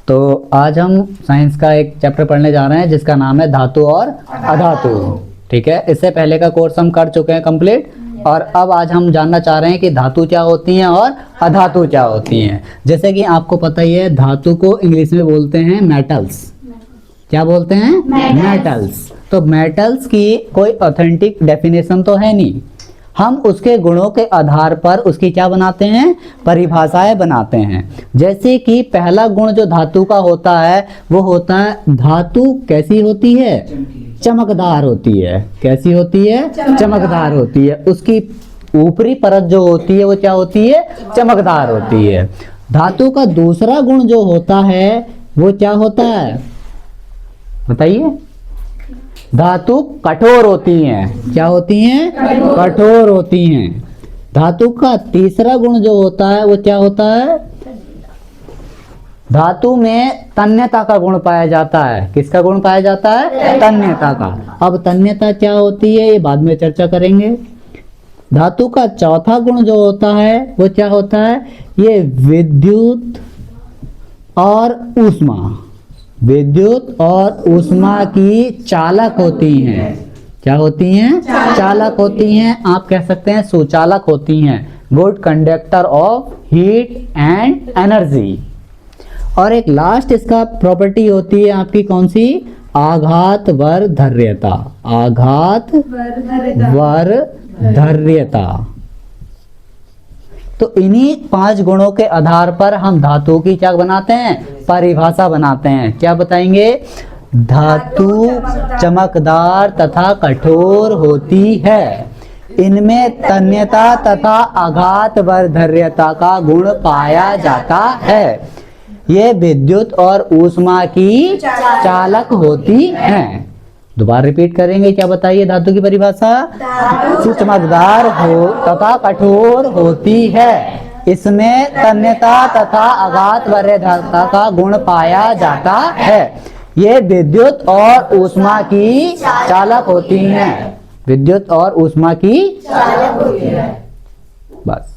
तो आज हम साइंस का एक चैप्टर पढ़ने जा रहे हैं जिसका नाम है धातु और अधातु। ठीक है, इससे पहले का कोर्स हम कर चुके हैं कंप्लीट, और अब आज हम जानना चाह रहे हैं कि धातु क्या होती हैं और अधातु क्या होती हैं। जैसे कि आपको पता ही है, धातु को इंग्लिश में बोलते हैं मेटल्स। क्या बोलते हैं? मेटल्स। तो मेटल्स की कोई ऑथेंटिक डेफिनेशन तो है नहीं, हम उसके गुणों के आधार पर उसकी क्या बनाते हैं? परिभाषाएं बनाते हैं। जैसे कि पहला गुण जो धातु का होता है वो होता है, धातु कैसी होती है? चमकदार होती है। कैसी होती है? चमकदार होती है। उसकी ऊपरी परत जो होती है वो क्या होती है? चमकदार होती है। धातु का दूसरा गुण जो होता है वो क्या होता है? बताइए। धातु कठोर होती हैं। क्या होती हैं? कठोर होती हैं। धातु का तीसरा गुण जो होता है वो क्या होता है? धातु में तन्यता का गुण पाया जाता है। किसका गुण पाया जाता है? तन्यता का। अब तन्यता क्या होती है ये बाद में चर्चा करेंगे। धातु का चौथा गुण जो होता है वो क्या होता है? ये विद्युत और ऊष्मा, विद्युत और ऊष्मा की चालक होती हैं। क्या होती हैं? चालक होती हैं। आप कह सकते हैं सुचालक होती हैं। Good conductor of heat and energy. और एक लास्ट इसका प्रॉपर्टी होती है आपकी, कौन सी? आघात वर्धर्यता। आघात वर्धर्यता। तो इन्हीं 5 गुणों के आधार पर हम धातु की क्या बनाते हैं? परिभाषा बनाते हैं। क्या बताएंगे? धातु चमकदार तथा कठोर होती है। इनमें तन्यता तथा आघात वर्धर्यता का गुण पाया जाता है। ये विद्युत और ऊष्मा की चालक होती हैं। दोबारा रिपीट करेंगे। क्या बताइए धातु की परिभाषा? धातु चमकदार हो तथा कठोर होती है। इसमें तन्यता तथा आघात वर्धर्यता का गुण पाया जाता है। ये विद्युत और ऊष्मा की चालक होती हैं। विद्युत और ऊष्मा की चालक होती है। बस।